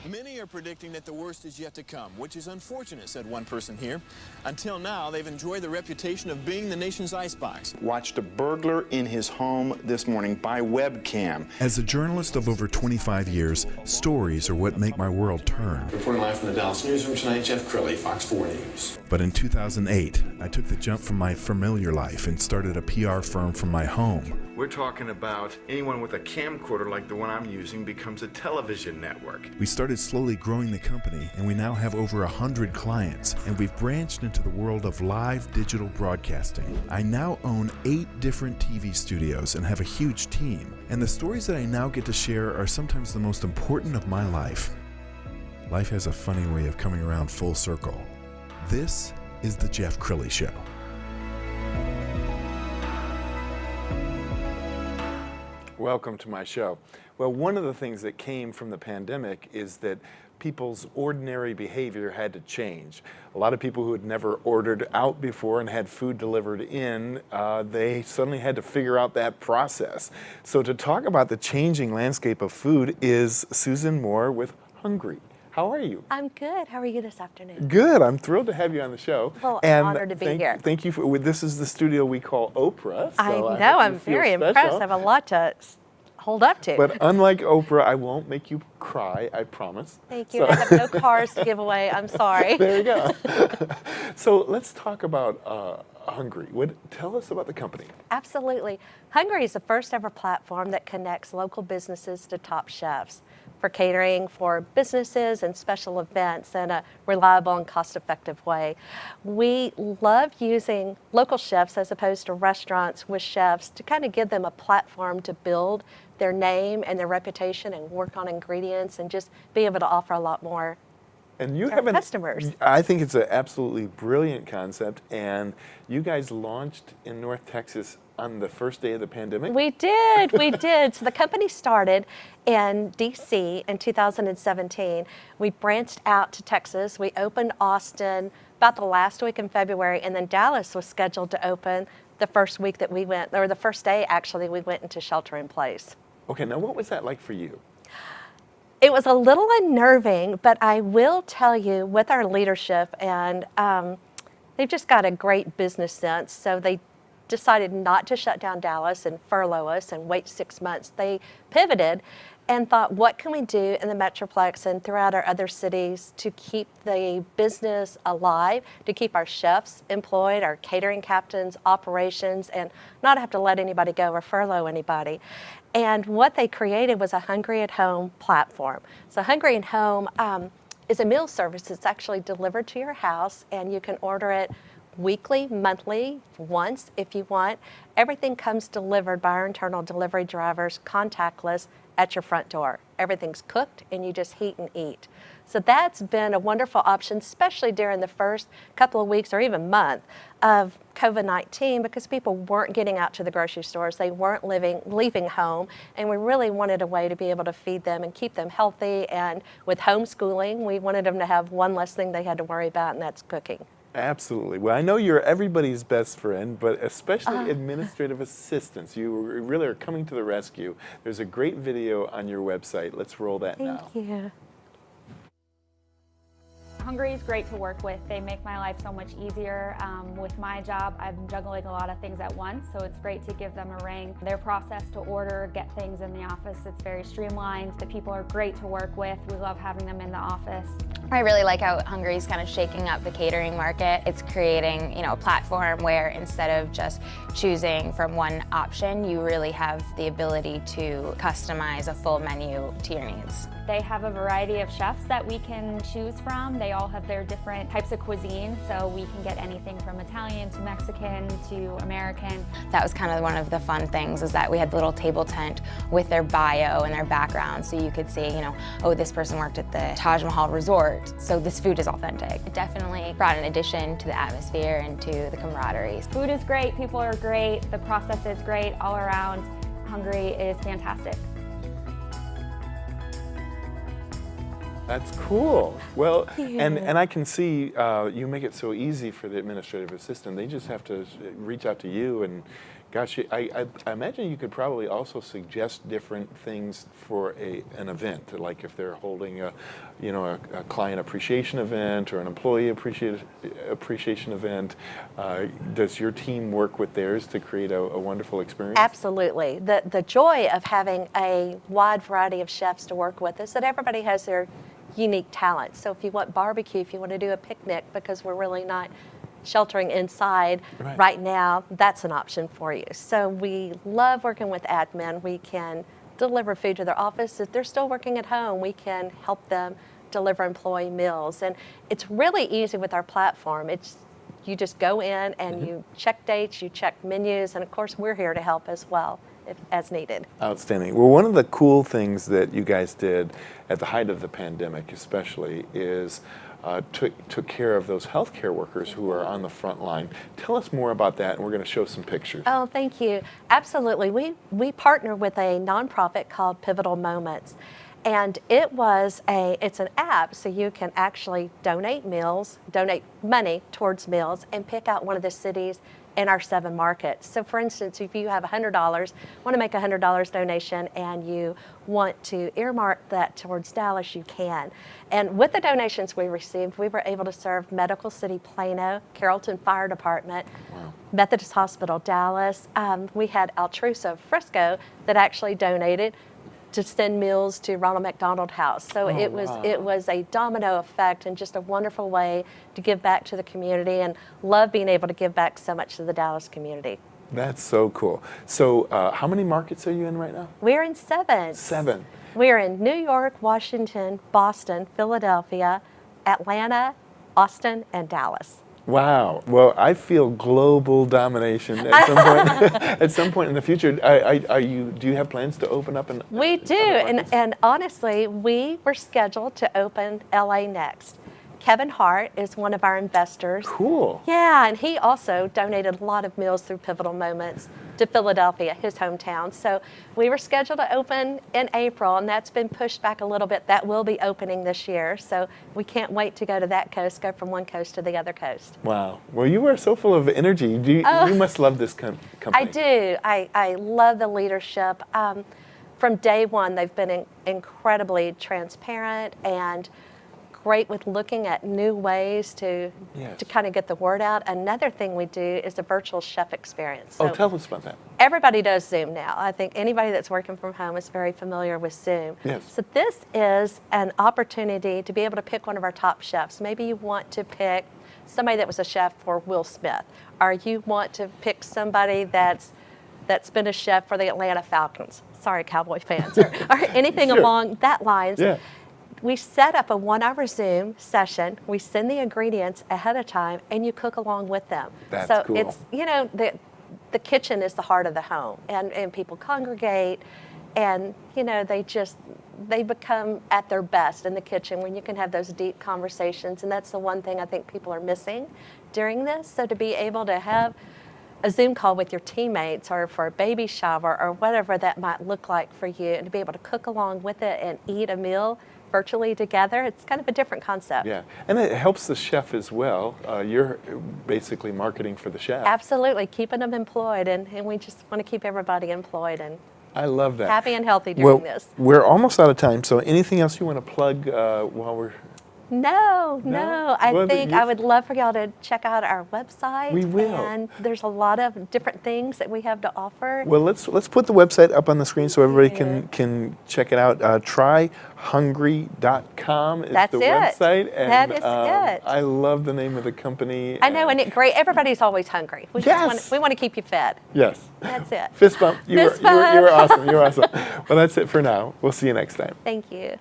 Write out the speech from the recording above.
Many are predicting that the worst is yet to come, which is unfortunate, said one person here. Until now, they've enjoyed the reputation of being the nation's icebox. Watched a burglar in his home this morning by webcam. As a journalist of over 25 years, stories are what make my world turn. Reporting live from the Dallas newsroom tonight, Jeff Crilley, Fox 4 News. But in 2008, I took the jump from my familiar life and started a PR firm from my home. We're talking about anyone with a camcorder like the one I'm using becomes a television network. We started slowly growing the company, and we now have over 100 clients, and we've branched into the world of live digital broadcasting. I now own 8 different TV studios and have a huge team, and the stories that I now get to share are sometimes the most important of my life. Life has a funny way of coming around full circle. This is the Jeff Crilley Show. Welcome to my show. Well, one of the things that came from the pandemic is that people's ordinary behavior had to change. A lot of people who had never ordered out before and had food delivered in, they suddenly had to figure out that process. So to talk about the changing landscape of food is Susan Moore with Hungry. How are you? I'm good. How are you this afternoon? Good. I'm thrilled to have you on the show. Well, I'm honored to be here. Thank you for, this is the studio we call Oprah. So I know. I'm very impressed. I have a lot to hold up to. But unlike Oprah, I won't make you cry, I promise. Thank you. So. I have no cars to give away. I'm sorry. There you go. So let's talk about Hungry. Tell us about the company. Absolutely. Hungry is the first ever platform that connects local businesses to top chefs for catering for businesses and special events in a reliable and cost-effective way. We love using local chefs as opposed to restaurants with chefs to kind of give them a platform to build their name and their reputation and work on ingredients and just be able to offer a lot more and you have customers. I think it's an absolutely brilliant concept, and you guys launched in North Texas on the first day of the pandemic? We did. So the company started in DC in 2017. We branched out to Texas. We opened Austin about the last week in February, and then Dallas was scheduled to open the first week that we went, or the first day actually, we went into shelter in place. Okay, now what was that like for you? It was a little unnerving, but I will tell you, with our leadership, and they've just got a great business sense, so they decided not to shut down Dallas and furlough us and wait 6 months. They pivoted and thought, what can we do in the Metroplex and throughout our other cities to keep the business alive, to keep our chefs employed, our catering captains, operations, and not have to let anybody go or furlough anybody. And what they created was a Hungry at Home platform. So Hungry at Home is a meal service that's actually delivered to your house, and you can order it weekly, monthly, once if you want. Everything comes delivered by our internal delivery drivers, contactless, at your front door. Everything's cooked and you just heat and eat. So that's been a wonderful option, especially during the first couple of weeks or even month of COVID-19, because people weren't getting out to the grocery stores, they weren't leaving home, and we really wanted a way to be able to feed them and keep them healthy. And with homeschooling, we wanted them to have one less thing they had to worry about, and that's cooking. Absolutely. Well, I know you're everybody's best friend, but especially administrative assistants. You really are coming to the rescue. There's a great video on your website. Let's roll that now. Thank you. Hungry is great to work with. They make my life so much easier. With my job, I'm juggling a lot of things at once, so it's great to give them a ring. Their process to order, get things in the office, it's very streamlined. The people are great to work with. We love having them in the office. I really like how Hungry is kind of shaking up the catering market. It's creating, a platform where instead of just choosing from one option, you really have the ability to customize a full menu to your needs. They have a variety of chefs that we can choose from. They all have their different types of cuisine, so we can get anything from Italian to Mexican to American. That was kind of one of the fun things, is that we had the little table tent with their bio and their background, so you could see, oh, this person worked at the Taj Mahal Resort, so this food is authentic. It definitely brought an addition to the atmosphere and to the camaraderie. Food is great, people are great, the process is great all around. Hungry is fantastic. That's cool. Well, Yeah. and I can see you make it so easy for the administrative assistant. They just have to reach out to you, and gosh, I imagine you could probably also suggest different things for an event, like if they're holding a client appreciation event or an employee appreciation event. Does your team work with theirs to create a wonderful experience? Absolutely. The joy of having a wide variety of chefs to work with is that everybody has their unique talents. So if you want barbecue, if you want to do a picnic, because we're really not sheltering inside right now, that's an option for you. So we love working with admin. We can deliver food to their office. If they're still working at home, we can help them deliver employee meals. And it's really easy with our platform. You just go in and you check dates, you check menus, and of course we're here to help as well, as needed. Outstanding. Well, one of the cool things that you guys did at the height of the pandemic especially is took care of those healthcare workers who are on the front line. Tell us more about that, and we're going to show some pictures. Oh, thank you. Absolutely. We partner with a nonprofit called Pivotal Moments, and it's an app, so you can actually donate money towards meals and pick out one of the cities in our 7 markets. So for instance, if you have $100, want to make a $100 donation and you want to earmark that towards Dallas, you can. And with the donations we received, we were able to serve Medical City Plano, Carrollton Fire Department, Methodist Hospital Dallas. We had Altrusa Frisco that actually donated to send meals to Ronald McDonald House. So it was a domino effect and just a wonderful way to give back to the community, and love being able to give back so much to the Dallas community. That's so cool. So how many markets are you in right now? We're in 7. 7. We're in New York, Washington, Boston, Philadelphia, Atlanta, Austin, and Dallas. Wow. Well, I feel global domination at some point. At some point in the future. Do you have plans to open up? We do, and honestly, we were scheduled to open LA next. Kevin Hart is one of our investors. Cool. Yeah, and he also donated a lot of meals through Pivotal Moments to Philadelphia, his hometown. So we were scheduled to open in April, and that's been pushed back a little bit. That will be opening this year. So we can't wait to go to that coast, go from one coast to the other coast. Wow. Well, you are so full of energy. You must love this company. I do. I love the leadership. From day one, they've been incredibly transparent and great with looking at new ways to kind of get the word out. Another thing we do is a virtual chef experience. So tell us about that. Everybody does Zoom now. I think anybody that's working from home is very familiar with Zoom. Yes. So this is an opportunity to be able to pick one of our top chefs. Maybe you want to pick somebody that was a chef for Will Smith, or you want to pick somebody that's been a chef for the Atlanta Falcons. Sorry, Cowboy fans, or anything along that lines. Yeah. We set up a 1-hour Zoom session. We send the ingredients ahead of time, and you cook along with them. That's so cool. It's, the kitchen is the heart of the home, and people congregate, and they become at their best in the kitchen when you can have those deep conversations, and that's the one thing I think people are missing during this. So to be able to have a Zoom call with your teammates, or for a baby shower, or whatever that might look like for you, and to be able to cook along with it and eat a meal virtually together, it's kind of a different concept. Yeah, and it helps the chef as well. You're basically marketing for the chef. Absolutely, keeping them employed, and we just want to keep everybody employed and I love that. happy and healthy during this. We're almost out of time, so anything else you want to plug while we're... No. I think I would love for y'all to check out our website. We will. And there's a lot of different things that we have to offer. Well, let's put the website up on the screen so everybody can check it out. Tryhungry.com is That's the it. website. And, that is it. I love the name of the company. I know, and it's great. Everybody's always hungry. We want to keep you fed. Yes. That's it. Fist bump. You Fist were bump. awesome. You were awesome. Well, that's it for now. We'll see you next time. Thank you.